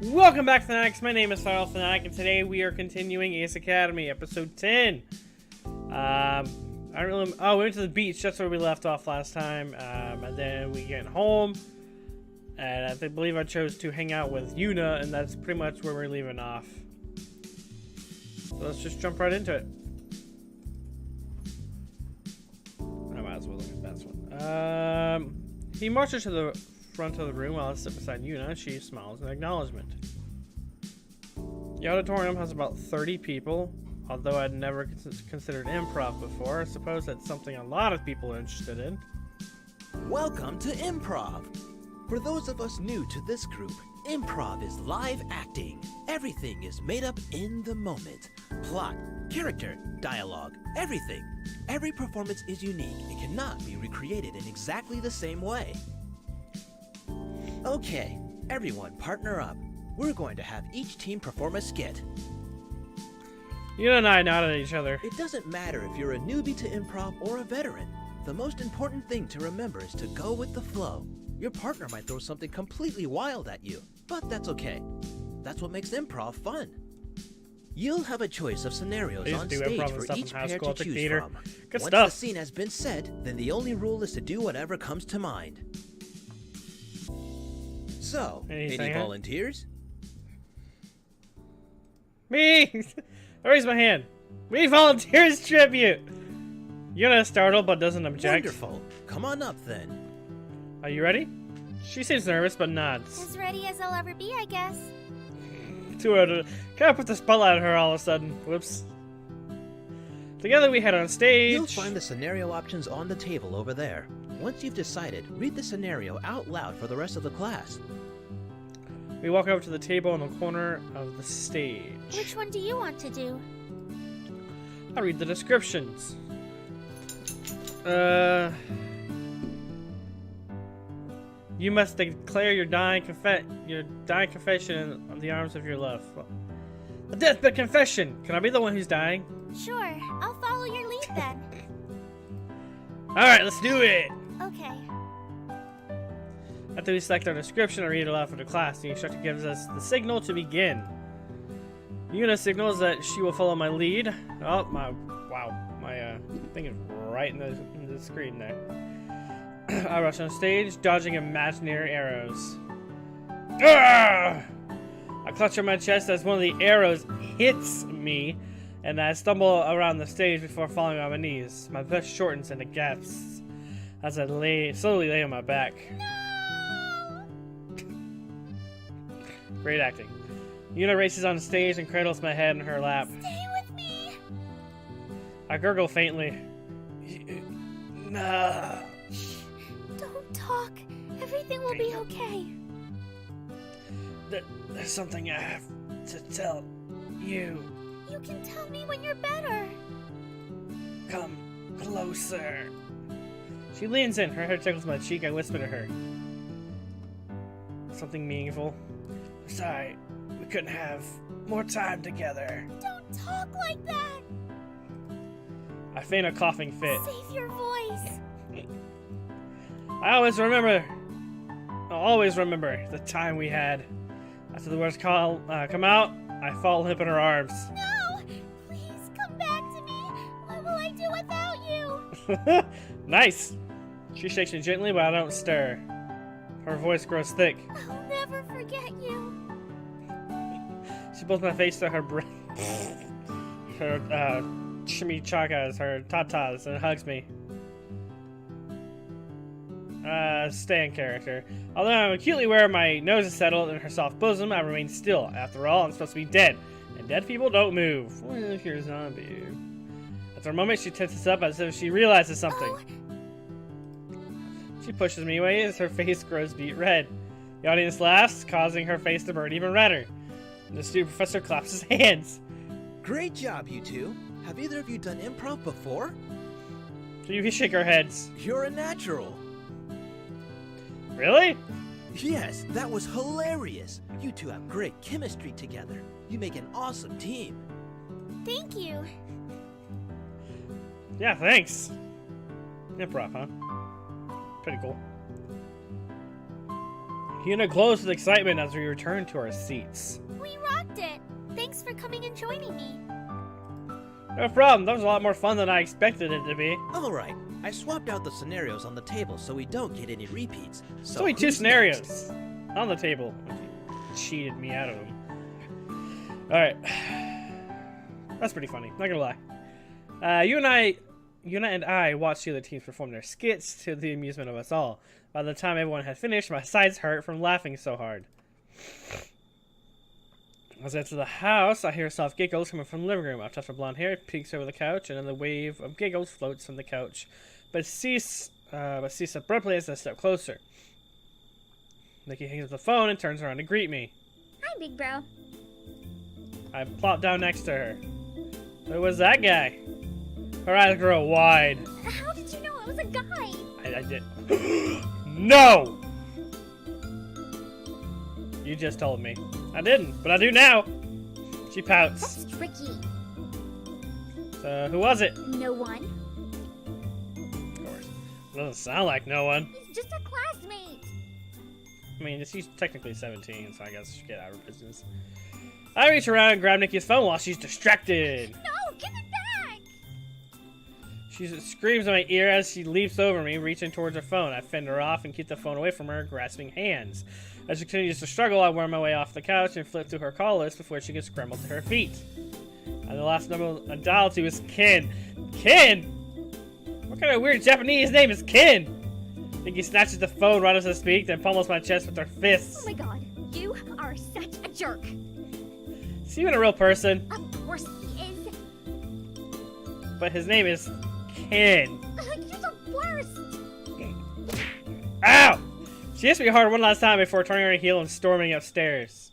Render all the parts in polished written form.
Welcome back, Fanatics. My name is Final Fanatic, and today we are continuing Ace Academy, episode 10. I don't really. Oh, we went to the beach. That's where we left off last time. And then we get home, and I believe I chose to hang out with Yuna, and that's pretty much where we're leaving off. So let's just jump right into it. I might as well look at this one. He marches to the front of the room while I sit beside Yuna. She smiles in acknowledgement. The auditorium has about 30 people. Although I'd never considered improv before, I suppose that's something a lot of people are interested in. Welcome to improv! For those of us new to this group, improv is live acting. Everything is made up in the moment. Plot, character, dialogue, everything. Every performance is unique and cannot be recreated in exactly the same way. Okay, everyone partner up. We're going to have each team perform a skit. Yuna and I nodded at each other. It doesn't matter if you're a newbie to improv or a veteran. The most important thing to remember is to go with the flow. Your partner might throw something completely wild at you, but that's okay. That's what makes improv fun. You'll have a choice of scenarios on stage for each pair to choose from. Once the scene has been said, then the only rule is to do whatever comes to mind. So, any volunteers? Me! I raise my hand. We need volunteers tribute! Yuna is startled but doesn't object. Wonderful. Come on up then. Are you ready? She seems nervous but nods. As ready as I'll ever be, I guess. Too early to kind of put the spotlight on her all of a sudden. Whoops. Together we head on stage. You'll find the scenario options on the table over there. Once you've decided, read the scenario out loud for the rest of the class. We walk over to the table in the corner of the stage. Which one do you want to do? I read the descriptions. You must declare your dying confession on the arms of your love. A deathbed confession! Can I be the one who's dying? Sure, I'll follow your lead then. Alright, let's do it! Okay. After we select our description, I read it aloud for the class. The instructor gives us the signal to begin. Yuna signals that she will follow my lead. Oh, my thing is right in the screen there. I rush on stage, dodging imaginary arrows. Arrgh! I clutch on my chest as one of the arrows hits me, and I stumble around the stage before falling on my knees. My breath shortens and it gasps as I slowly lay on my back. Great acting. Yuna races on stage and cradles my head in her lap. Stay with me! I gurgle faintly. Nah. Shh. Don't talk. Everything will be okay. There's something I have to tell you. You can tell me when you're better. Come closer. She leans in. Her hair tickles my cheek. I whisper to her. Something meaningful. I'm sorry. We couldn't have more time together. Don't talk like that. I feign a coughing fit. Save your voice. I'll always remember the time we had. After the words come out, I fall limp in her arms. No! Please come back to me. What will I do without you? Nice. She shakes me gently, but I don't stir. Her voice grows thick. I'll never forget you. She pulls my face to her her chimichangas, her tatas, and hugs me. Stay in character. Although I'm acutely aware my nose is settled in her soft bosom, I remain still. After all, I'm supposed to be dead, and dead people don't move. Well, if you're a zombie. After a moment, she tenses up as if she realizes something. Oh. She pushes me away as her face grows beet red. The audience laughs, causing her face to burn even redder. The student professor claps his hands. Great job, you two. Have either of you done improv before? We shake our heads. You're a natural. Really? Yes, that was hilarious. You two have great chemistry together. You make an awesome team. Thank you. Yeah, thanks. Improv, huh? Pretty cool. Yuna glows with excitement as we return to our seats. We rocked it. Thanks for coming and joining me. No problem. That was a lot more fun than I expected it to be. Alright, I swapped out the scenarios on the table so we don't get any repeats. There's So only 2 who's scenarios next? on the table. Cheated me out of them. Alright. That's pretty funny, not gonna lie. Yuna and I watched the other teams perform their skits to the amusement of us all. By the time everyone had finished, my sides hurt from laughing so hard. As I enter the house, I hear soft giggles coming from the living room. I touch her blonde hair, peeks over the couch, and then the wave of giggles floats from the couch, but cease abruptly as I step closer. Nicky hangs up the phone and turns around to greet me. Hi, big bro. I plop down next to her. Who was that guy? Her eyes grow wide. How did you know it was a guy? I did. No! You just told me. I didn't, but I do now. She pouts. That's tricky. So, who was it? No one. Of course. Doesn't sound like no one. He's just a classmate. I mean, she's technically 17, so I guess she should get out of her business. I reach around and grab Nikki's phone while she's distracted. No, give it back. She screams in my ear as she leaps over me, reaching towards her phone. I fend her off and keep the phone away from her, grasping hands. As she continues to struggle, I worm my way off the couch and flip through her call list before she can scramble to her feet. And the last number I dialed to is Ken. Ken? What kind of weird Japanese name is Ken? Nikki snatches the phone right as I speak, then pummels my chest with her fists. Oh my god, you are such a jerk. Is he even a real person? Of course he is. But his name is Ken. You're the worst. Ow! She hits me hard one last time before turning her heel and storming upstairs.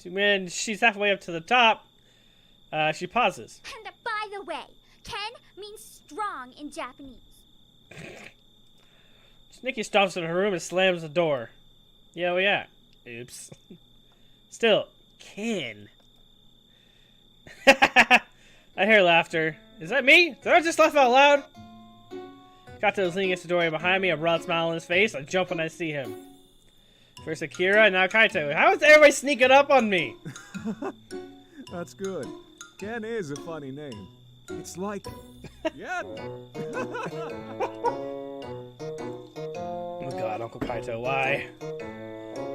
When she's halfway up to the top, she pauses. And by the way, Ken means strong in Japanese. Nicky stomps in her room and slams the door. Yeah, well, yeah. Oops. Still, Ken. I hear laughter. Is that me? Did I just laugh out loud? Kato is leaning against the doorway behind me, a broad smile on his face. I jump when I see him. First Akira, now Kaito. How is everybody sneaking up on me? That's good. Ken is a funny name. It's like... yeah. Oh god, Uncle Kaito, why?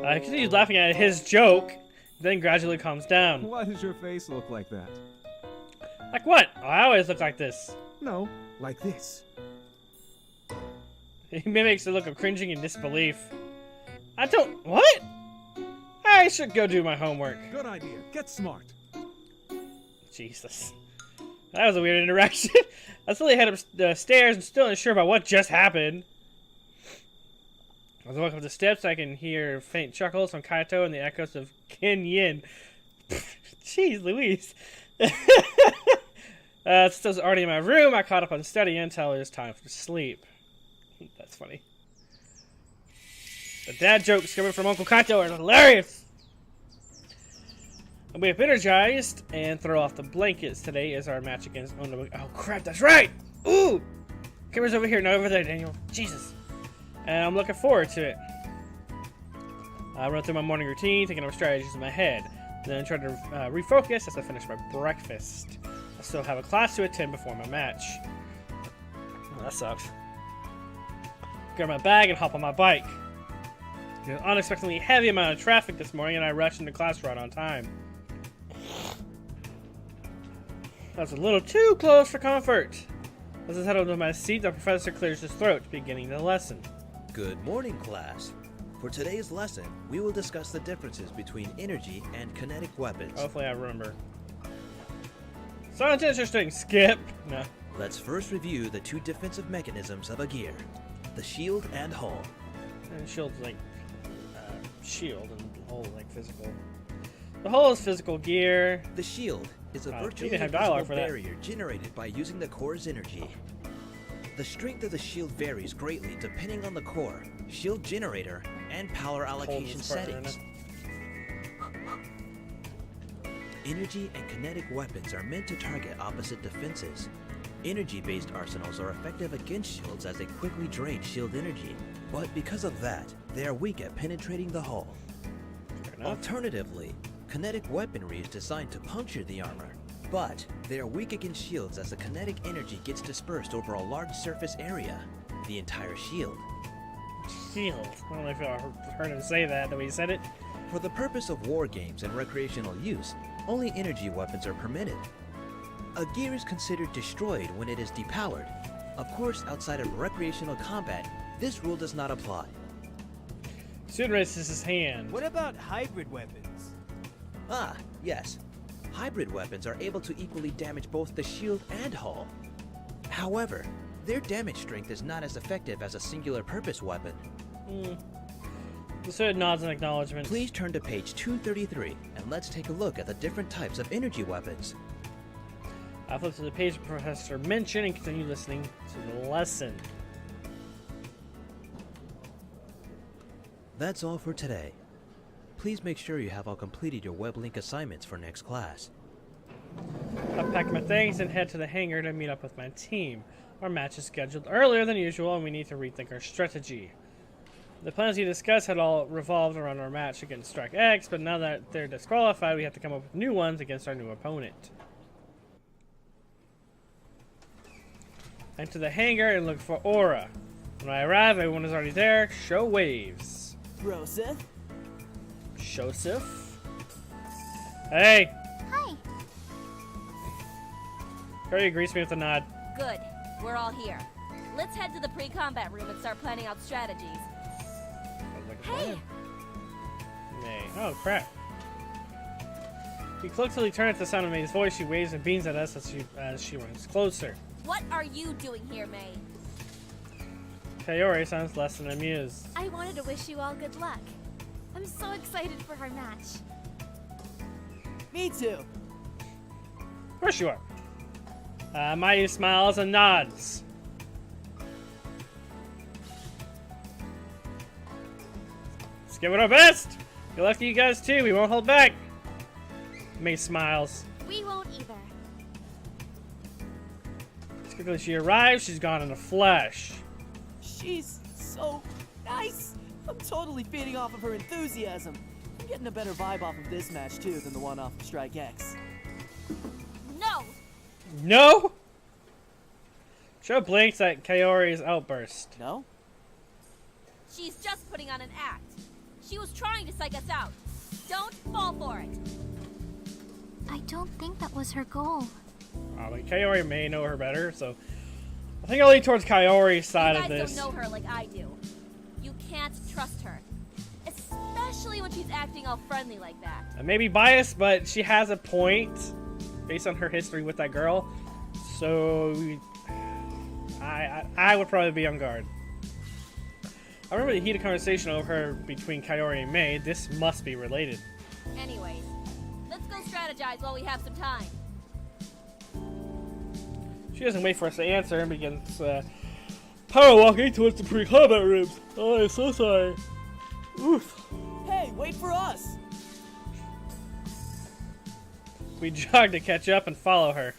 I continues laughing at his joke, then gradually calms down. Why does your face look like that? Like what? Oh, I always look like this. No, like this. He mimics the look of cringing and disbelief. I don't... What? I should go do my homework. Good idea. Get smart. Jesus. That was a weird interaction. I slowly head up the stairs and still unsure about what just happened. As I walk up the steps, I can hear faint chuckles from Kaito and the echoes of Ken Yin. Jeez Louise. Since I was already in my room, I caught up on studying until it was time for sleep. That's funny. The dad jokes coming from Uncle Kaito are hilarious. I wake up energized and throw off the blankets. Today is our match against... Oh crap, that's right! Ooh! Camera's over here, not over there, Daniel. Jesus. And I'm looking forward to it. I run through my morning routine, thinking of strategies in my head. Then try to refocus as I finish my breakfast. I still have a class to attend before my match. Oh, that sucks. Grab my bag and hop on my bike. There's an unexpectedly heavy amount of traffic this morning, and I rushed into class right on time. That's a little too close for comfort. As I settle into my seat, the professor clears his throat, beginning the lesson. Good morning, class. For today's lesson, we will discuss the differences between energy and kinetic weapons. Hopefully I remember. Sounds interesting, Skip. No. Let's first review the two defensive mechanisms of a gear, the shield and hull. And shield's like shield, and the hull like physical. The hull is physical gear. The shield is a you virtually didn't have dialogue invisible for that. barrier generated by using the core's energy. The strength of the shield varies greatly depending on the core, shield generator, and power allocation Hold this partner in settings. Energy and kinetic weapons are meant to target opposite defenses. Energy-based arsenals are effective against shields as they quickly drain shield energy. But because of that, they are weak at penetrating the hull. Fair enough. Alternatively, kinetic weaponry is designed to puncture the armor, but they are weak against shields as the kinetic energy gets dispersed over a large surface area, the entire shield. Shield. I don't know if I heard him say that, the way he said it. For the purpose of war games and recreational use, only energy weapons are permitted. A gear is considered destroyed when it is depowered. Of course, outside of recreational combat, this rule does not apply. Soon raises his hand. What about hybrid weapons? Ah, yes. Hybrid weapons are able to equally damage both the shield and hull. However, their damage strength is not as effective as a singular purpose weapon. So it nods in acknowledgement. Please turn to page 233 and let's take a look at the different types of energy weapons. I flip to the page the professor mentioned and continue listening to the lesson. That's all for today. Please make sure you have all completed your WebLink assignments for next class. I pack my things and head to the hangar to meet up with my team. Our match is scheduled earlier than usual and we need to rethink our strategy. The plans we discussed had all revolved around our match against Strike X, but now that they're disqualified, we have to come up with new ones against our new opponent. I enter the hangar and look for Aura. When I arrive, everyone is already there. Show waves. Broseph? Joseph? Hey! Hi. Kaori greets me with a nod. Good. We're all here. Let's head to the pre-combat room and start planning out strategies. Sounds like a Hey. plan. May. Oh, crap. We collectively turn at the sound of May's voice. She waves and beams at us as she runs closer. What are you doing here, May? Kaori sounds less than amused. I wanted to wish you all good luck. I'm so excited for our match. Me too. Of course you are. Mayu smiles and nods. Let's give it our best. Good luck to you guys too. We won't hold back. May smiles. We won't either. As quickly as she arrives, she's gone in a flash. She's so nice. I'm totally feeding off of her enthusiasm. I'm getting a better vibe off of this match too than the one off of Strike X. No! No? Sho blinks at Kaori's outburst. No? She's just putting on an act. She was trying to psych us out. Don't fall for it. I don't think that was her goal. I mean, Kaori may know her better, so I think I'll lean towards Kaori's side You of guys this. don't know her like I do. You can't trust her. Especially when she's acting all friendly like that. I may be biased, but she has a point based on her history with that girl. So I would probably be on guard. I remember the heated conversation over between Kaori and May. This must be related. Anyways, let's go strategize while we have some time. She doesn't wait for us to answer and begins power walking towards the pre-combat rooms. Oh, I'm so sorry. Oof. Hey, wait for us! We jog to catch up and follow her.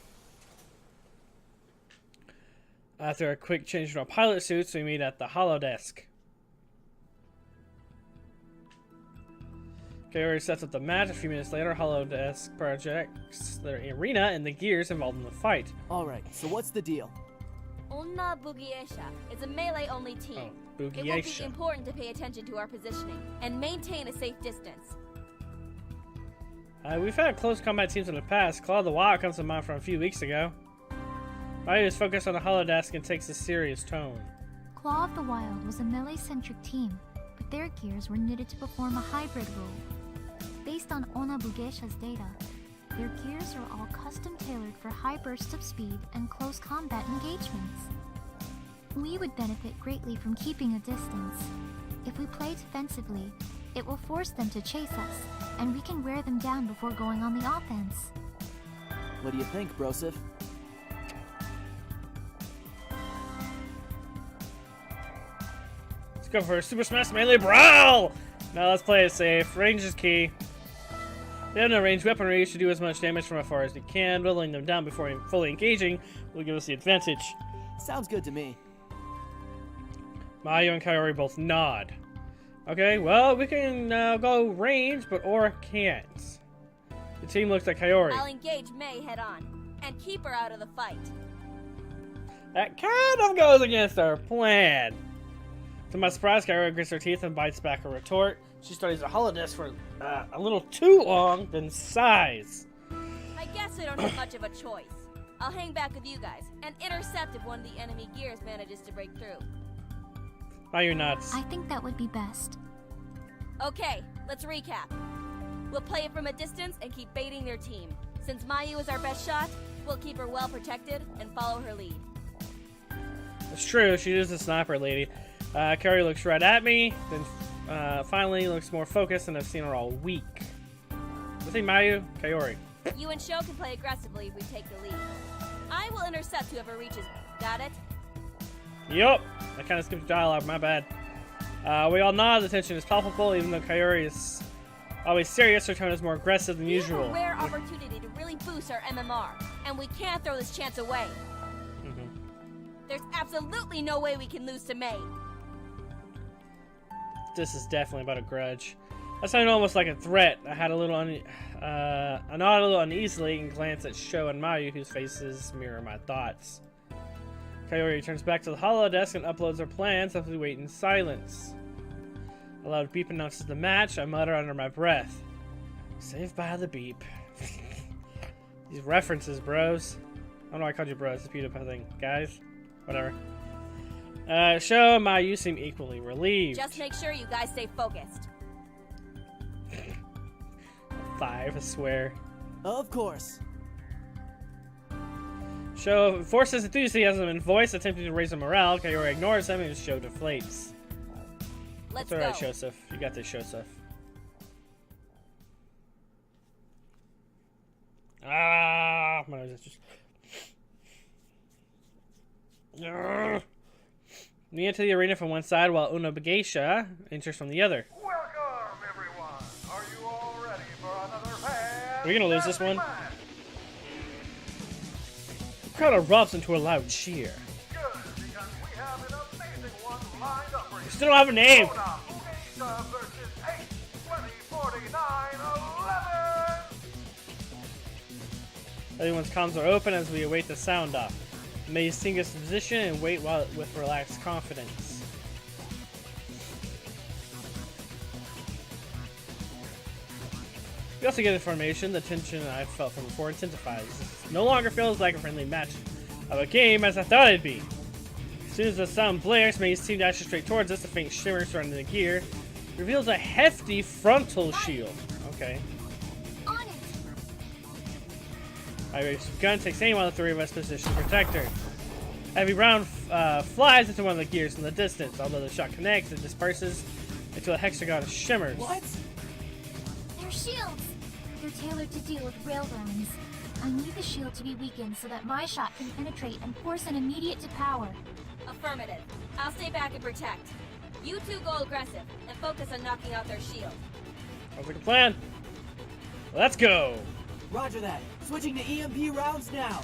After a quick change to our pilot suits, we meet at the holodesk. Kaori sets up the match. A few minutes later, holodesk projects the arena and the gears involved in the fight. Alright, so what's the deal? Onna Bugiesha is a melee-only team. Oh, It will be Bugiesha. important to pay attention to our positioning and maintain a safe distance. We've had close combat teams in the past. Claw of the Wild comes to mind from a few weeks ago. Ryu is focused on the holodesk and takes a serious tone. Claw of the Wild was a melee-centric team, but their gears were knitted to perform a hybrid role. Based on Onna Bugesha's data, their gears are all custom-tailored for high bursts of speed and close combat engagements. We would benefit greatly from keeping a distance. If we play defensively, it will force them to chase us, and we can wear them down before going on the offense. What do you think, Broseph? Let's go for a Super Smash Melee Brawl! Now let's play it safe. Range is key. They have no ranged weaponry. You should do as much damage from afar as you can. Whittling them down before fully engaging will give us the advantage. Sounds good to me. Mayu and Kaori both nod. Okay, well, we can go range, but Aura can't. The team looks at Kaori. I'll engage May head on and keep her out of the fight. That kind of goes against our plan. To my surprise, Kaori grits her teeth and bites back a retort. She studies the holodisc for a little too long than sighs. I guess I don't have much of a choice. I'll hang back with you guys and intercept if one of the enemy gears manages to break through. Mayu nods. I think that would be best. Okay, let's recap. We'll play it from a distance and keep baiting their team. Since Mayu is our best shot, we'll keep her well protected and follow her lead. It's true, she is a sniper lady. Kaori looks right at me, then finally looks more focused, and I've seen her all week. I think Mayu, Kaori. You and Sho can play aggressively if we take the lead. I will intercept whoever reaches. Got it? Yup, I kind of skipped dialogue, my bad. We all nod, the tension is palpable, even though Kaori is always serious, her tone is more aggressive than We have usual. a rare opportunity to really boost our MMR, and we can't throw this chance away. There's absolutely no way we can lose to May. This is definitely about a grudge. That sounded almost like a threat. I had a little I nodded a little uneasily and glanced at Sho and Mayu, whose faces mirror my thoughts. Kaori returns back to the holodesk and uploads her plans as we wait in silence. A loud beep announces the match. I mutter under my breath. Saved by the beep. These references, bros. I don't know why I called you bros. It's a beautiful thing. Guys, whatever. Sho and Mayu seem equally relieved. Just make sure you guys stay focused. 5, I swear. Of course. Sho forces enthusiasm in voice, attempting to raise her morale. Kaori ignores him and Sho deflates. Let's That's alright, go. Shosef. You got this, Shosef. Ah, my nose is just. Urgh. We enter the arena from one side while Unobagesha enters from the other. Welcome, everyone. Are you all ready for another fan? Are we gonna lose this one? The crowd erupts into a loud cheer. Good, because we have an amazing one lined up for you. We still don't have a name. Ona Mugesha versus 8, 20, 49, 11. Everyone's comms are open as we await the sound off. May sing us position and wait with relaxed confidence. We also get information. The tension I felt from before intensifies. This no longer feels like a friendly match of a game as I thought it'd be. As soon as the sound blares, May's team dashes straight towards us. A faint shimmer surrounding the gear reveals a hefty frontal shield. Okay. On it! Irish gun takes aim on the three of us position to protect her. Heavy round flies into one of the gears in the distance. Although the shot connects, it disperses into a hexagon of shimmers. What? They're shields! They're tailored to deal with railguns. I need the shield to be weakened so that my shot can penetrate and force an immediate to power. Affirmative. I'll stay back and protect. You two go aggressive and focus on knocking out their shield. Sounds like a plan. Let's go. Roger that. Switching to EMP rounds now.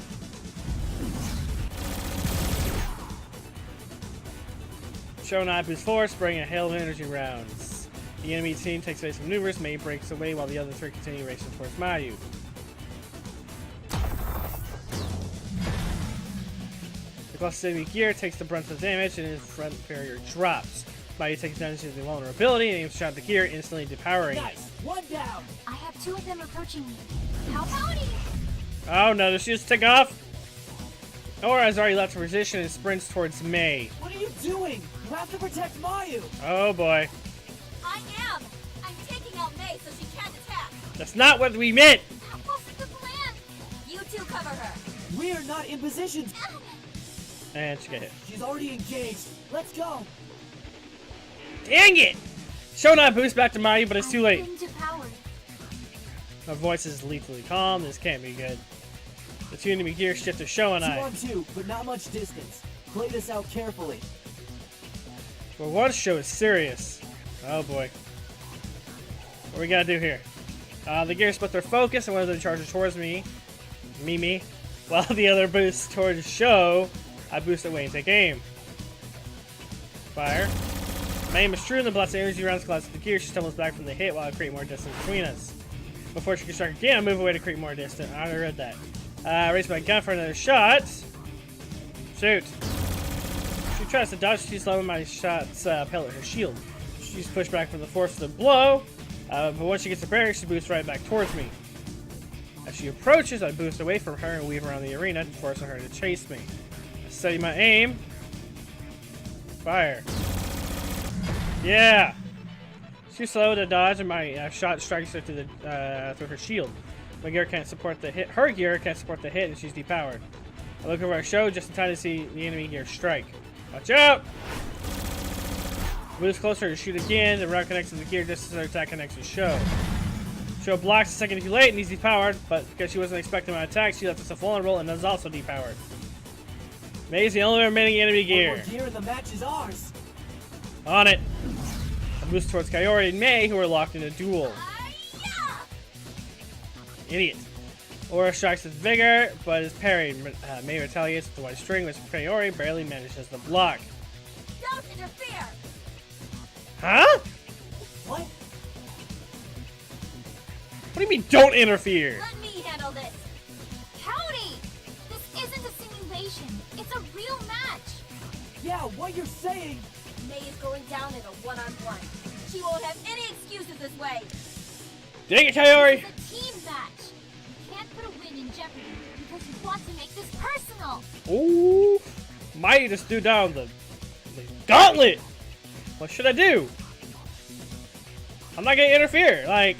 Sho and I boost forward, spraying a hail of energy rounds. The enemy team takes away some maneuvers. May breaks away while the other three continue racing towards Mayu. The cluster enemy gear takes the brunt of the damage and his front barrier drops. Mayu takes advantage of the vulnerability and aims to shot at the gear, instantly depowering it. Nice. One down. I have two of them approaching me. How about it? Oh no, the shields take off! Aura has already left her position and sprints towards May. What are you doing? You have to protect Mayu. Oh boy. I am! I'm taking out May so she can't attack! That's not what we meant! That wasn't the plan! You two cover her! We're not in position. And she got hit. She's already engaged. Let's go. Dang it! Sho and I boost back to Mayu, but it's too late. I've been depowered. My voice is lethally calm. This can't be good. The two enemy gears shift to Sho and 2 I. on 2, but not much distance. Play this out carefully. Well, one Sho is serious. Oh boy. What we gotta do here? The gears split their focus, and one of them charges towards me, while the other boosts towards Sho. I boost away and take aim. Fire. My aim is true, and the blast energy rounds collapse the gear. She stumbles back from the hit while I create more distance between us. Before she can strike again, I move away to create more distance. I already read that. Raise my gun for another shot. Shoot. She tries to dodge. She's slowing my shots pellet her shield. She's pushed back from the force of the blow. But once she gets the barrier, she boosts right back towards me. As she approaches, I boost away from her and weave around the arena, forcing her to chase me. I steady my aim. Fire. Yeah! She's slow to dodge, and my shot strikes her through her shield. My gear can't support the hit. Her gear can't support the hit, and she's depowered. I look over our show just in time to see the enemy gear strike. Watch out! Moves closer to shoot again. The round connects to the gear just as her attack connects to show. Show blocks a second too late and he's depowered, but because she wasn't expecting my attack, she left us a vulnerable and is also depowered. May's the only remaining enemy gear. One more gear in the match is ours. On it. I boost towards Kaori and May, who are locked in a duel. Idiot. Aura strikes with vigor, but is parried. May retaliates with the white string, which Kaori barely manages to block. Don't interfere! Huh? What? What do you mean, don't interfere? Let me handle this! Kaori! This isn't a simulation. It's a real match. Yeah, what you're saying? May is going down in a one-on-one. She won't have any excuses this way. Dang it, Kaori! It's a team match. You can't put a win in jeopardy because you want to make this personal. Ooh. Might just threw down the gauntlet! What should I do? I'm not gonna interfere. Like,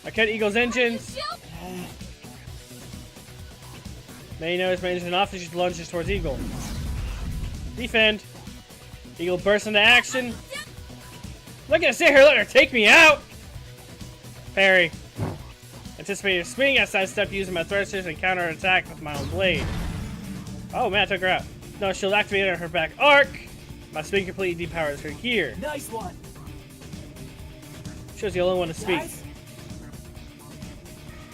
I cut Eagle's engines. May notice my engine off and she lunges towards Eagle. Defend. Eagle bursts into action. I'm not gonna sit here and let her take me out. Parry. Anticipating a swing, I sidestep using my thrusters and counter attack with my own blade. Oh man, I took her out. No, she'll activate her back arc. My speed completely depowers her gear. Nice one. She was the only one to speak. Guys?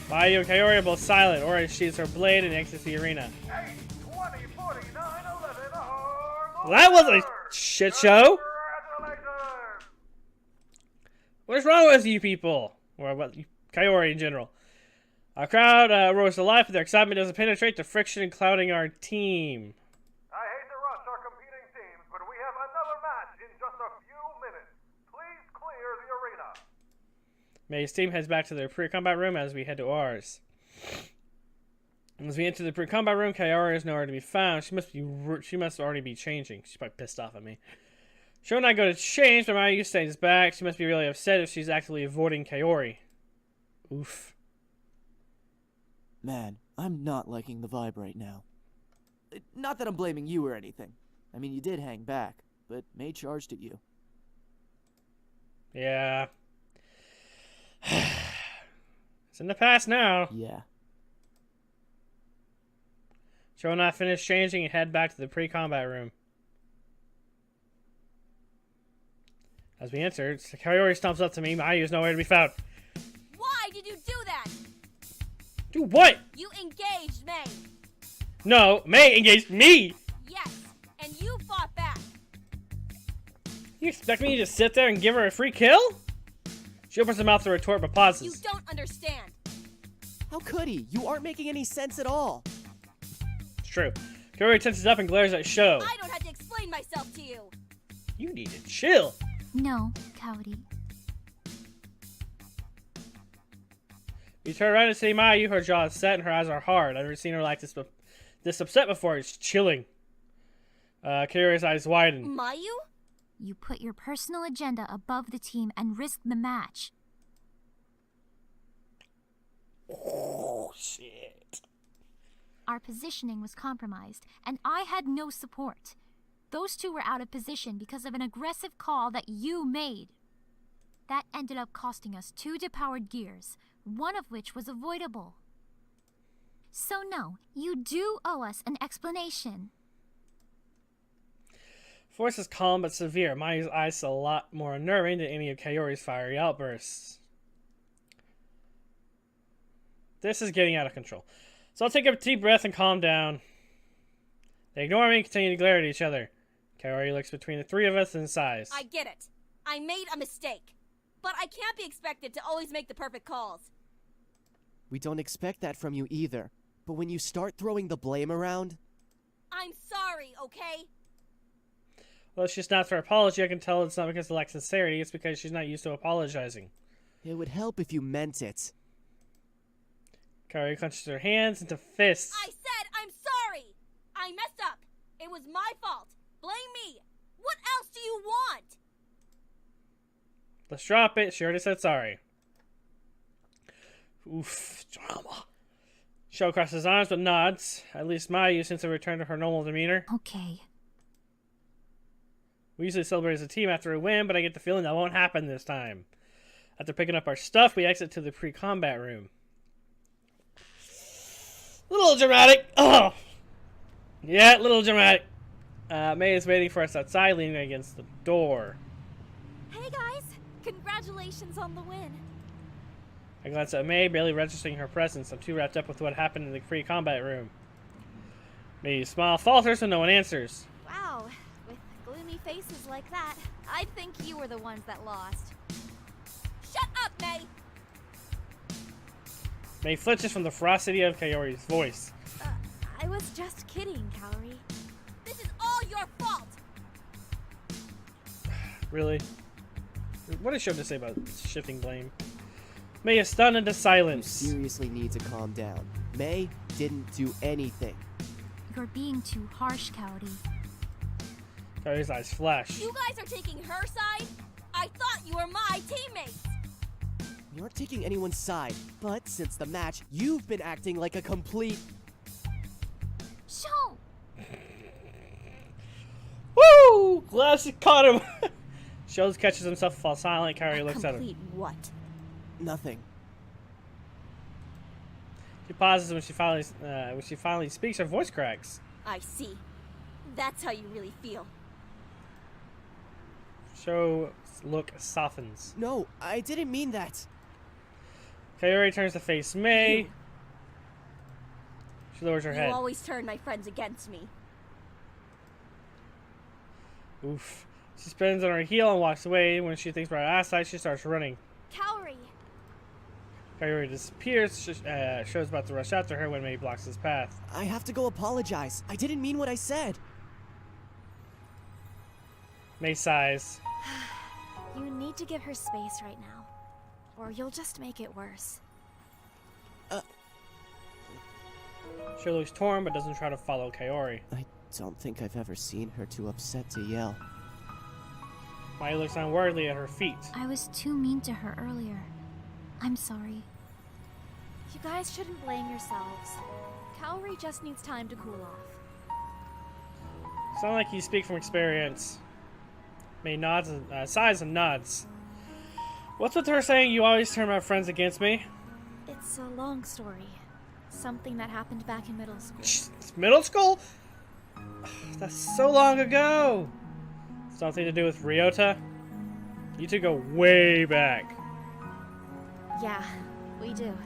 Mayu and Kaori are both silent. Ori sheathes her blade and exits the arena. 8, 20, 49, 11 are Well, that was a shit show. Congratulations! What's wrong with you people? Or what? Kaori in general. Our crowd roars to life, but their excitement doesn't penetrate the friction clouding our team. I hate to rush our competing teams, but we have another match in just a few minutes. Please clear the arena. May's team heads back to their pre-combat room as we head to ours. As we enter the pre-combat room, Kaori is nowhere to be found. She must already be changing. She's probably pissed off at me. Sho and I go to change, but Mayu stays back. She must be really upset if she's actively avoiding Kaori. Oof. Man, I'm not liking the vibe right now. Not that I'm blaming you or anything. I mean, you did hang back, but May charged at you. Yeah. It's in the past now. Yeah. Joe and I finish changing and head back to the pre-combat room. As we enter, Kaori stomps up to me. Mayu is nowhere to be found. Why did you do that? Do what? You engaged May. No, May engaged me. Yes, and you fought back. You expect me to just sit there and give her a free kill? She opens her mouth to retort but pauses. You don't understand. How could he? You aren't making any sense at all. It's true. Kaori tenses up and glares at Sho. I don't have to explain myself to you. You need to chill. No, Kaori. You turn around and see Mayu. Her jaw is set and her eyes are hard. I've never seen her like this upset before. It's chilling. Kaori's eyes widen. Mayu? You put your personal agenda above the team and risked the match. Oh, shit. Our positioning was compromised, and I had no support. Those two were out of position because of an aggressive call that you made. That ended up costing us 2 depowered gears, one of which was avoidable. So no, you do owe us an explanation. Force is calm but severe. Mayu's eyes are a lot more unnerving than any of Kaori's fiery outbursts. This is getting out of control. So I'll take a deep breath and calm down. They ignore me and continue to glare at each other. Kaori looks between the three of us and sighs. I get it. I made a mistake. But I can't be expected to always make the perfect calls. We don't expect that from you either. But when you start throwing the blame around... I'm sorry, okay? Well, she's not for apology. I can tell it's not because of lack of sincerity. It's because she's not used to apologizing. It would help if you meant it. Kaori clenches her hands into fists. I said I'm sorry! I messed up. It was my fault. Blame me. What else do you want? Let's drop it. She already said sorry. Oof, drama. Sho crosses arms but nods. At least Mayu since it returned to her normal demeanor. Okay. We usually celebrate as a team after a win, but I get the feeling that won't happen this time. After picking up our stuff, we exit to the pre-combat room. A little dramatic. Oh! Yeah, a little dramatic. May is waiting for us outside, leaning against the door. Hey guys, congratulations on the win. I glance at May, barely registering her presence. I'm too wrapped up with what happened in the pre-combat room. May's smile falters and no one answers. Wow, with gloomy faces like that, I think you were the ones that lost. Shut up, May! May flinches from the ferocity of Kaori's voice. I was just kidding, Kaori. This is all your fault! Really? What does she have to say about shifting blame? May is stunned into You silence. seriously need to calm down. May didn't do anything. You're being too harsh, Kaori. Kaori's eyes flash. You guys are taking her side? I thought you were my teammates! We aren't taking anyone's side, but since the match, you've been acting like a complete... Sho! Woo! Glad she caught him. Shows catches himself while silent. Kaori looks at him. Complete what? nothing. She pauses when she finally speaks. Her voice cracks. I see. That's how you really feel. Sho's look softens. No, I didn't mean that. Kaori turns to face May. She lowers her You head. always turn my friends against me. Oof. She spins on her heel and walks away. When she thinks about her eyesight, she starts running. Kaori! Kaori disappears. Sho's about to rush after her when May blocks his path. I have to go apologize. I didn't mean what I said. May sighs. You need to give her space right now, or you'll just make it worse. Sho looks torn but doesn't try to follow Kaori. I don't think I've ever seen her too upset to yell. Mai looks unworldly at her feet. I was too mean to her earlier. I'm sorry. You guys shouldn't blame yourselves. Kaori just needs time to cool off. Sound like you speak from experience. May nods and sighs and nods. What's with her saying you always turn my friends against me? It's a long story. Something that happened back in middle school. It's middle school? That's so long ago. Something to do with Ryota? You two go way back. Yeah, we do.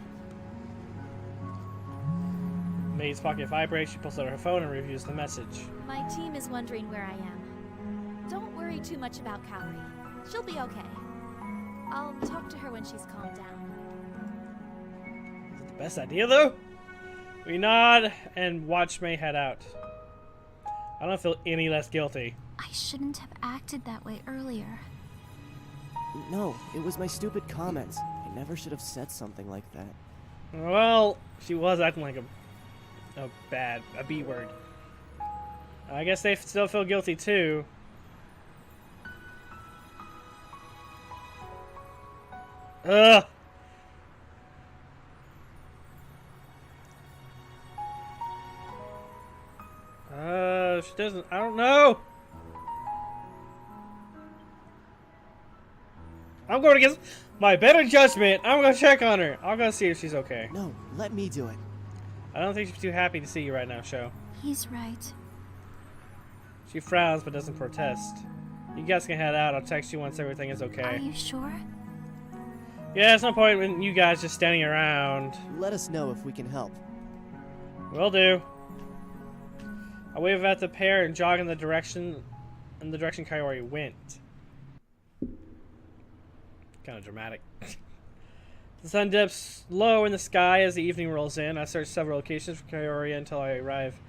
May's pocket vibrates. She pulls out her phone and reviews the message. My team is wondering where I am. Don't worry too much about Kaori. She'll be okay. I'll talk to her when she's calmed down. Is it the best idea, though? We nod and watch May head out. I don't feel any less guilty. I shouldn't have acted that way earlier. No, it was my stupid comments. I never should have said something like that. Well, she was acting like a B word. I guess they still feel guilty too. Ugh. She doesn't. I don't know. I'm going against my better judgment. I'm gonna check on her. I'm gonna see if she's okay. No, let me do it. I don't think she's too happy to see you right now, Sho. He's right. She frowns but doesn't protest. You guys can head out. I'll text you once everything is Are okay. you sure? Yeah, there's no point in you guys just standing around. Let us know if we can help. Will do. I wave at the pair and jog in the direction in the direction Kaori went. Kind of dramatic. The sun dips low in the sky as the evening rolls in. I search several locations for Kaori until I arrive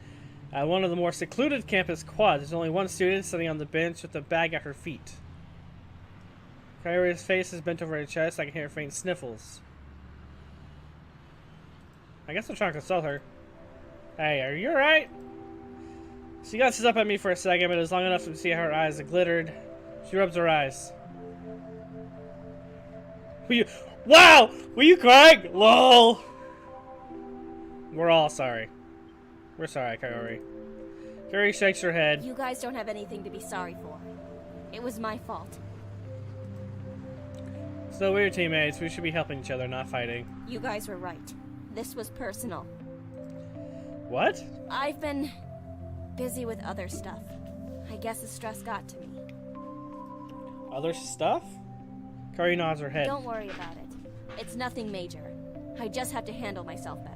at one of the more secluded campus quads. There's only one student sitting on the bench with a bag at her feet. Kaori's face is bent over her chest. I can hear faint sniffles. I guess I'm trying to console her. Hey, are you alright? She glances up at me for a second, but it was long enough to see how her eyes glittered. She rubs her eyes. Wow! Were you crying? LOL! We're all sorry. We're sorry, Kaori. Kaori shakes her head. You guys don't have anything to be sorry for. It was my fault. So we're teammates. We should be helping each other, not fighting. You guys were right. This was personal. What? I've been busy with other stuff. I guess the stress got to me. Other stuff? Kaori nods her head. Don't worry about it. It's nothing major. I just have to handle myself better.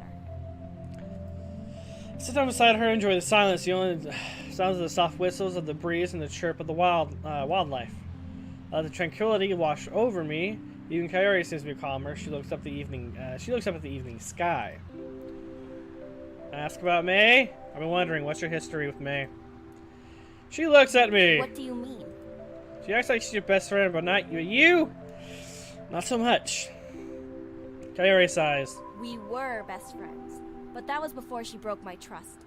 Sit down beside her, enjoy the silence. The only sounds of the soft whistles of the breeze and the chirp of the wildlife. The tranquility wash over me. Even Kaori seems to be calmer. She looks up at the evening sky. Ask about May? I've been wondering, what's your history with May? She looks at me. What do you mean? She acts like she's your best friend, but not you. Not so much. Kaori sighs. We were best friends, but that was before she broke my trust.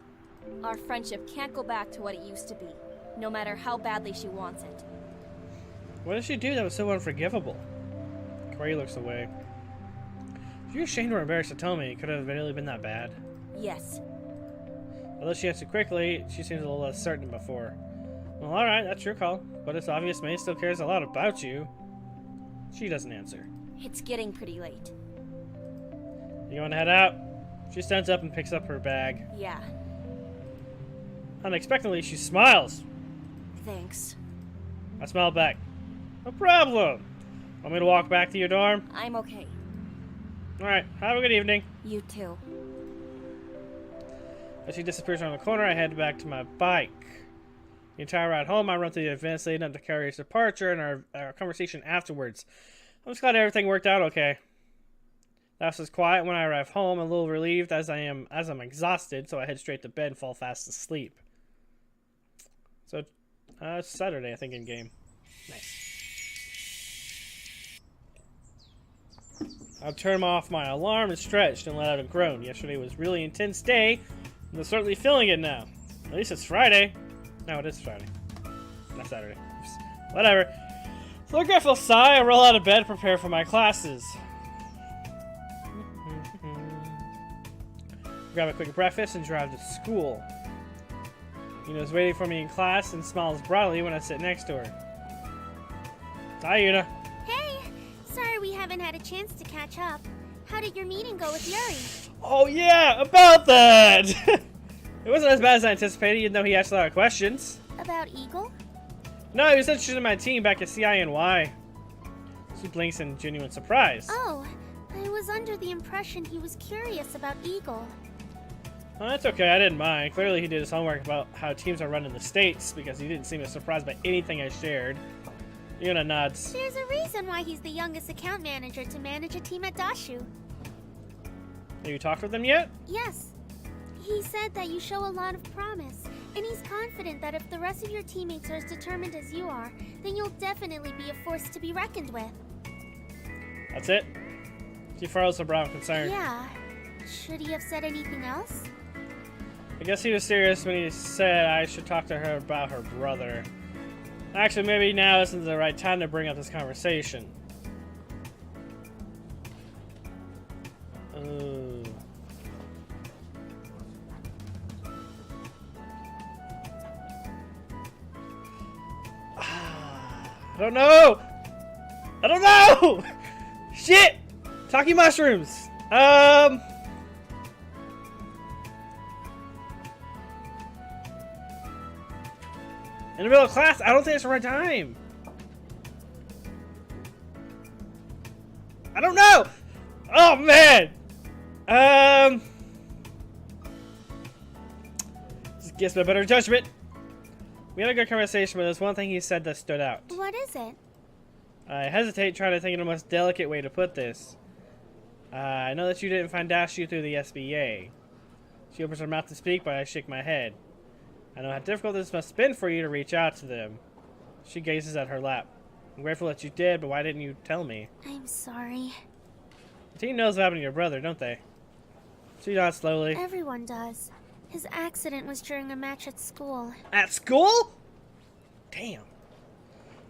Our friendship can't go back to what it used to be, no matter how badly she wants it. What did she do that was so unforgivable? Kaori looks away. If you're ashamed or embarrassed to tell me, it could have really been that bad. Yes. Although she answered quickly, she seems a little less certain than before. Well, alright, that's your call. But it's obvious May still cares a lot about you. She doesn't answer. It's getting pretty late. You want to head out? She stands up and picks up her bag. Yeah. Unexpectedly, she smiles. Thanks. I smile back. No problem. Want me to walk back to your dorm? I'm okay. Alright, have a good evening. You too. As she disappears around the corner, I head back to my bike. The entire ride home, I run through the events leading up to Kaori's departure and our conversation afterwards. I'm just glad everything worked out okay. The house is quiet when I arrive home, a little relieved as I'm exhausted, so I head straight to bed and fall fast asleep. So, Saturday, I think, in game. Nice. I'll turn off my alarm and stretched and let out a groan. Yesterday was a really intense day, and I'm certainly feeling it now. At least it's Friday. No, it is Friday. Not Saturday. Oops. Whatever. So a grateful sigh, I roll out of bed, prepare for my classes. Grab a quick breakfast and drive to school. Yuna's waiting for me in class and smiles broadly when I sit next to her. Hi, Yuna. Hey! Sorry we haven't had a chance to catch up. How did your meeting go with Yuri? Oh yeah, about that! It wasn't as bad as I anticipated, even though he asked a lot of questions. About Eagle? No, he was interested in my team back at CINY. She blinks in genuine surprise. Oh, I was under the impression he was curious about Eagle. Well, that's okay, I didn't mind. Clearly he did his homework about how teams are run in the States, because he didn't seem surprised by anything I shared. Yuna nods. There's a reason why he's the youngest account manager to manage a team at Dashu. Have you talked with them yet? Yes. He said that you show a lot of promise, and he's confident that if the rest of your teammates are as determined as you are, then you'll definitely be a force to be reckoned with. That's it? She furrows her brow in concern. Yeah. Should he have said anything else? I guess he was serious when he said I should talk to her about her brother. Actually, maybe now isn't the right time to bring up this conversation. Ooh. I don't know! I don't know! Shit! Talking mushrooms! In the middle of class? I don't think it's the right time. I don't know! Oh, man! This gives me a better judgment. We had a good conversation, but there's one thing he said that stood out. What is it? I hesitate trying to think of the most delicate way to put this. I know that you didn't find Dashu through the SBA. She opens her mouth to speak, but I shake my head. I know how difficult this must have been for you to reach out to them. She gazes at her lap. I'm grateful that you did, but why didn't you tell me? I'm sorry. The team knows what happened to your brother, don't they? She nods slowly. Everyone does. His accident was during a match at school. At school? Damn.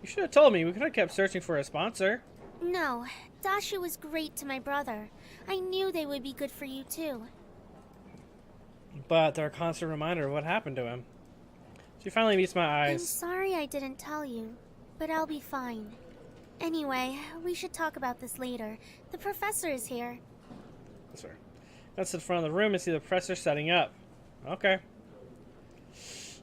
You should have told me. We could have kept searching for a sponsor. No, Dashu was great to my brother. I knew they would be good for you too. But they're a constant reminder of what happened to him. She finally meets my I'm eyes. sorry I didn't tell you, but I'll be fine. Anyway, we should talk about this later. The professor is here. That's right. Let's sit in front of the room and see the professor setting up. Okay.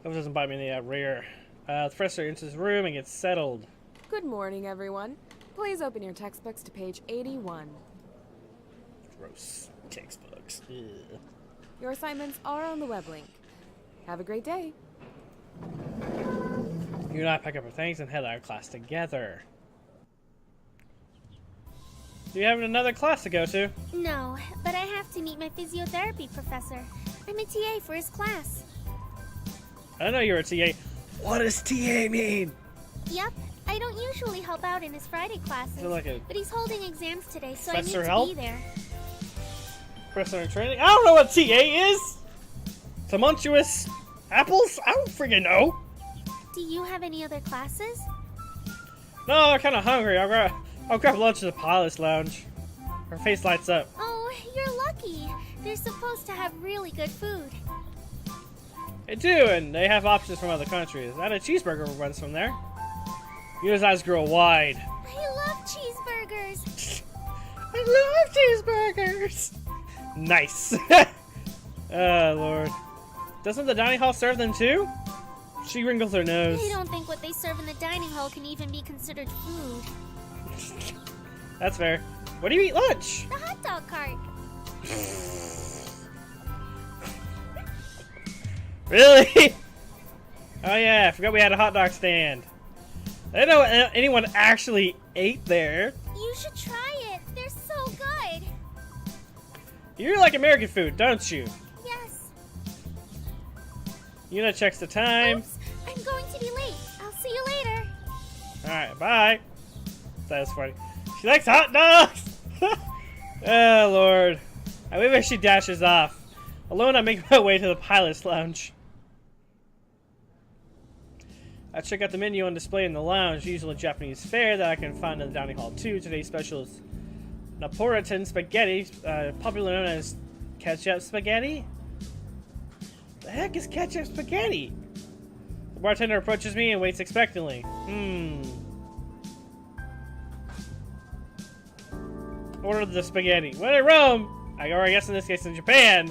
Hope it doesn't bite me in the rear. The professor enters the room and gets settled. Good morning, everyone. Please open your textbooks to page 81. Gross. Textbooks. Ugh. Your assignments are on the web link. Have a great day. You and I pack up our things and head out of class together. Do you have another class to go to? No, but I have to meet my physiotherapy professor. I'm a TA for his class. I know you're a TA. What does TA mean? Yep, I don't usually help out in his Friday classes, Is it like a but he's holding exams today, so I need professor to help? be there. professor in training? I don't know what TA is! Tumultuous apples? I don't freaking know. Do you have any other classes? No, I'm kind of hungry. I'll grab lunch at the pilot's lounge. Her face lights up. Oh, you're lucky. They're supposed to have really good food. They do, and they have options from other countries. And a cheeseburger runs from there. Yuna's eyes grow wide. I love cheeseburgers. I love cheeseburgers! Nice. Oh, Lord. Doesn't the dining hall serve them too? She wrinkles her nose. I don't think what they serve in the dining hall can even be considered food. That's fair. What do you eat lunch? The hot dog cart. Really? Oh yeah, I forgot we had a hot dog stand. I didn't know anyone actually ate there. You should try it. They're so good. You like American food, don't you? Yes. Yuna checks the time. Oops, I'm going to be late. I'll see you later. Alright, bye. That was funny. She likes hot dogs! Oh, Lord. I wait as she dashes off. Alone, I make my way to the pilot's lounge. I check out the menu on display in the lounge. Usual Japanese fare that I can find in the dining hall too. Today's special is Napolitan spaghetti, popularly known as ketchup spaghetti. The heck is ketchup spaghetti? The bartender approaches me and waits expectantly. Order the spaghetti. When in Rome, or I guess in this case in Japan,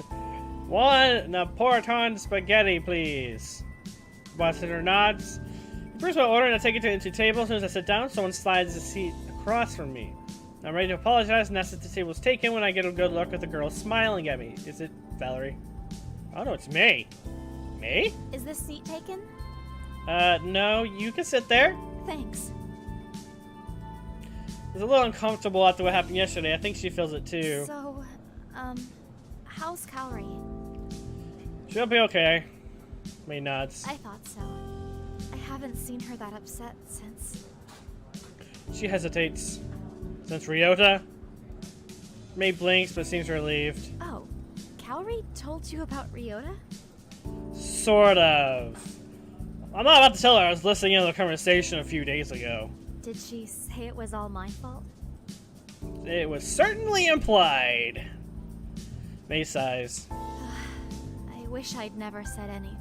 one Napolitan spaghetti, please. The bartender nods. First of all, order and I take it to table. As soon as I sit down, someone slides a seat across from me. I'm ready to apologize and ask that the table is taken when I get a good look at the girl smiling at me. Is it Valerie? Oh no, it's May. May? Is this seat taken? No, you can sit there. Thanks. It's a little uncomfortable after what happened yesterday. I think she feels it too. So, how's Kaori? She'll be okay. May nods. I thought so. I haven't seen her that upset since... She hesitates. Since Ryota? May blinks but seems relieved. Oh, Kaori told you about Ryota? Sort of. I'm not about to tell her I was listening to the conversation a few days ago. Did she say it was all my fault? It was certainly implied. May sighs. I wish I'd never said anything.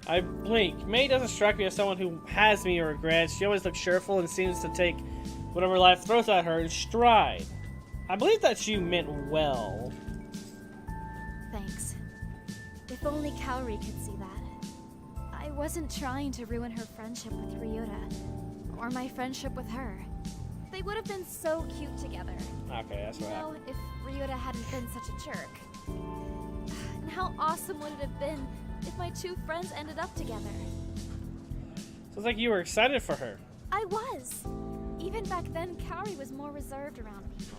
I blink. May doesn't strike me as someone who has me or regrets. She always looks cheerful and seems to take whatever life throws at her in stride. I believe that she meant well. Thanks. If only Kaori could see that. I wasn't trying to ruin her friendship with Ryota, or my friendship with her. They would have been so cute together. Okay, that's what happened. If Ryota hadn't been such a jerk. And how awesome would it have been if my two friends ended up together? Sounds like you were excited for her. I was. Even back then, Kaori was more reserved around people.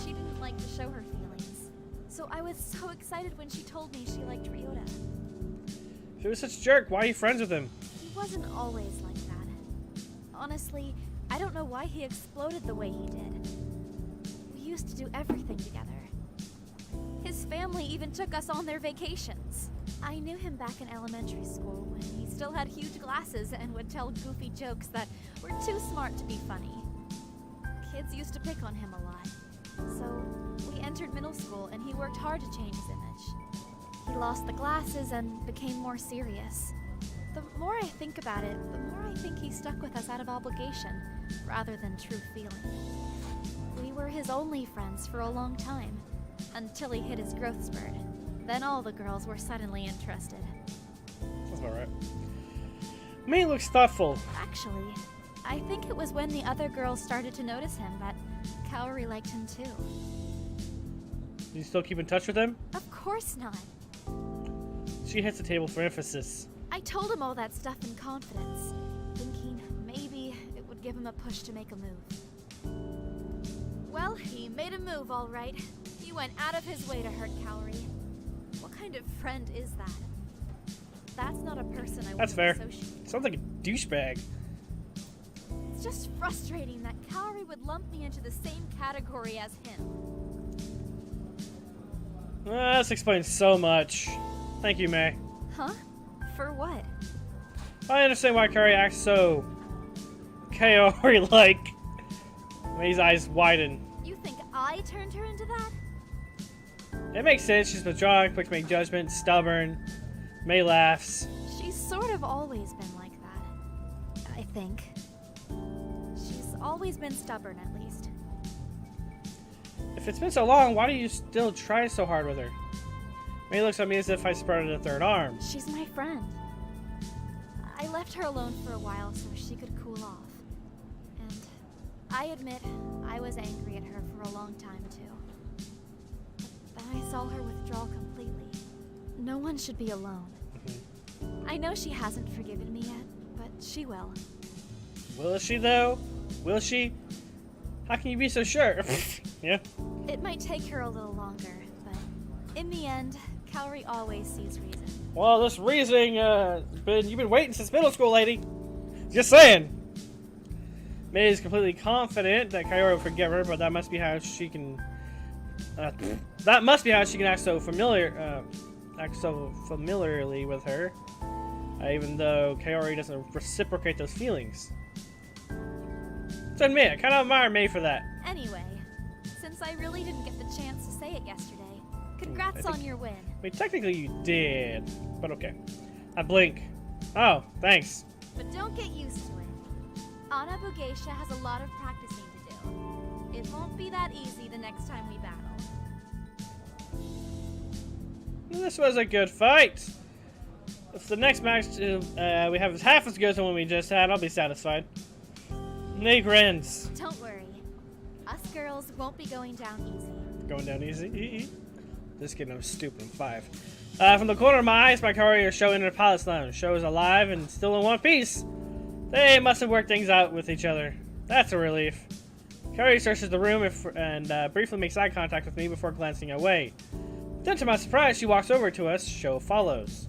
She didn't like to show her feelings. So I was so excited when she told me she liked Ryota. If he was such a jerk, why are you friends with him? He wasn't always like that. Honestly, I don't know why he exploded the way he did. We used to do everything together. His family even took us on their vacations. I knew him back in elementary school when he still had huge glasses and would tell goofy jokes that were too smart to be funny. Kids used to pick on him a lot. So we entered middle school and he worked hard to change his image. He lost the glasses and became more serious. The more I think about it, the more I think he stuck with us out of obligation, rather than true feeling. We were his only friends for a long time, until he hit his growth spurt. Then all the girls were suddenly interested. That's alright. May looks thoughtful. Actually, I think it was when the other girls started to notice him that Kaori liked him too. Do you still keep in touch with him? Of course not. She hits the table for emphasis. I told him all that stuff in confidence, thinking maybe it would give him a push to make a move. Well, he made a move, all right. He went out of his way to hurt Kaori. What kind of friend is that? That's not a person I want to associate with. Sounds like a douchebag. It's just frustrating that Kaori would lump me into the same category as him. This explains so much. Thank you, May. Huh? For what? I understand why Kaori acts so Kaori-like. May's eyes widen. You think I turned her into that? It makes sense. She's withdrawn, quick to make judgments, stubborn. May laughs. She's sort of always been like that, I think. She's always been stubborn, at least. If it's been so long, why do you still try so hard with her? May looks at me as if I sprouted a third arm. She's my friend. I left her alone for a while so she could cool off. And I admit, I was angry at her for a long time, too. But then I saw her withdraw completely. No one should be alone. I know she hasn't forgiven me yet, but she will. Will she, though? Will she? How can you be so sure? Yeah. It might take her a little longer, but in the end, Kaori always sees reason. Well, this reasoning, you've been waiting since middle school, lady. Just saying. May is completely confident that Kaori will forgive her, but that must be how she can. That must be how she can act so familiarly with her, even though Kaori doesn't reciprocate those feelings. To admit, I kind of admire May for that. Anyway, since I really didn't get the chance to say it yesterday, congrats on your win. I mean, technically you did, but okay. I blink. Oh, thanks. But don't get used to it. Anabu Geisha has a lot of practicing to do. It won't be that easy the next time we battle. This was a good fight. If the next match we have is half as good as the one we just had, I'll be satisfied. May grins. Don't worry. Us girls won't be going down easy. Going down easy? Just kidding, I'm stupid. I'm 5. From the corner of my eyes, my Kaori are showing in the pilot's lounge. Show is alive and still in one piece. They must have worked things out with each other. That's a relief. Kaori searches the room and briefly makes eye contact with me before glancing away. Then, to my surprise, she walks over to us. Show follows.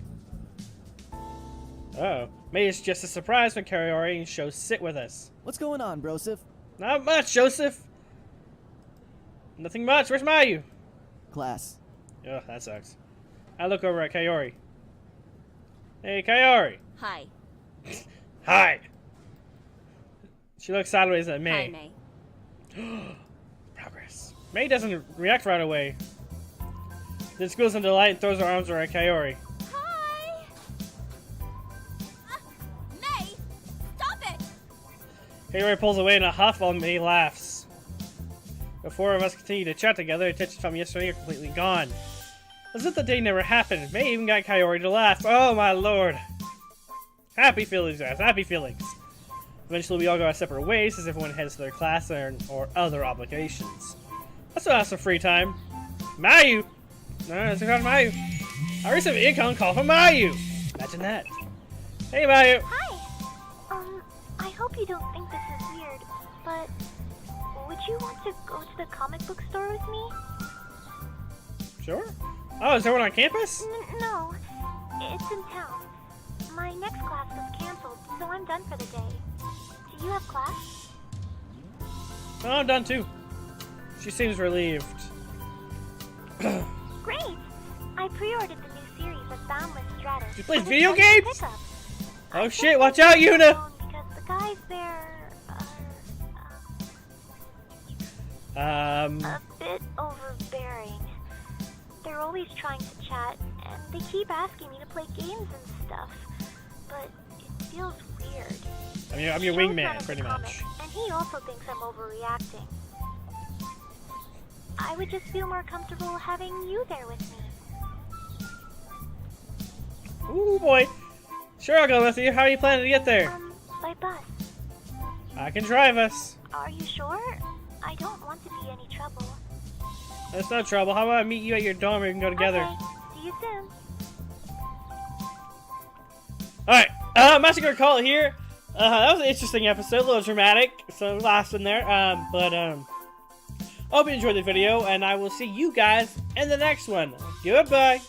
Oh. May is just as surprised when Kaori and Show sit with us. What's going on, Broseph? Not much, Joseph. Nothing much. Where's Mayu? Class. Ugh, that sucks. I look over at Kaori. Hey, Kaori. Hi. Hi. She looks sideways at Hi, May. May. Progress. May doesn't react right away. Then squeals in delight and throws her arms around Kaori. Hi! May! Stop it! Kaori pulls away in a huff while May laughs. The four of us continue to chat together. Attention from yesterday are completely gone. As if the day never happened. May even got Kaori to laugh. Oh my lord. Happy feelings, guys. Happy feelings. Eventually we all go our separate ways as everyone heads to their class or other obligations. I still have some free time. Mayu! No, it's not Mayu. I received an incoming call from Mayu. Imagine that. Hey, Mayu. Hi. hope you don't think this is weird, but would you want to go to the comic book store with me? Sure. Oh, is there one on campus? No, it's in town. My next class was canceled, so I'm done for the day. Do you have class? Oh, I'm done too. She seems relieved. Great! I pre-ordered the new series of Boundless Stratus. She plays and video it's ready to games? pick up. Oh shit, watch out, Yuna! Because the guys there a bit overbearing. They're always trying to chat, and they keep asking me to play games and stuff. But it feels weird. I'm your Joe's wingman, running pretty the much. comic, and he also thinks I'm overreacting. I would just feel more comfortable having you there with me. Ooh boy. Sure, I'll go with you. How are you planning to get there? By bus. I can drive us. Are you sure? I don't want to be any trouble. That's no trouble. How about I meet you at your dorm and we can go together? Okay. See you soon. Alright, Massacre call it here. That was an interesting episode, a little dramatic, so last one there. Hope you enjoyed the video, and I will see you guys in the next one. Goodbye.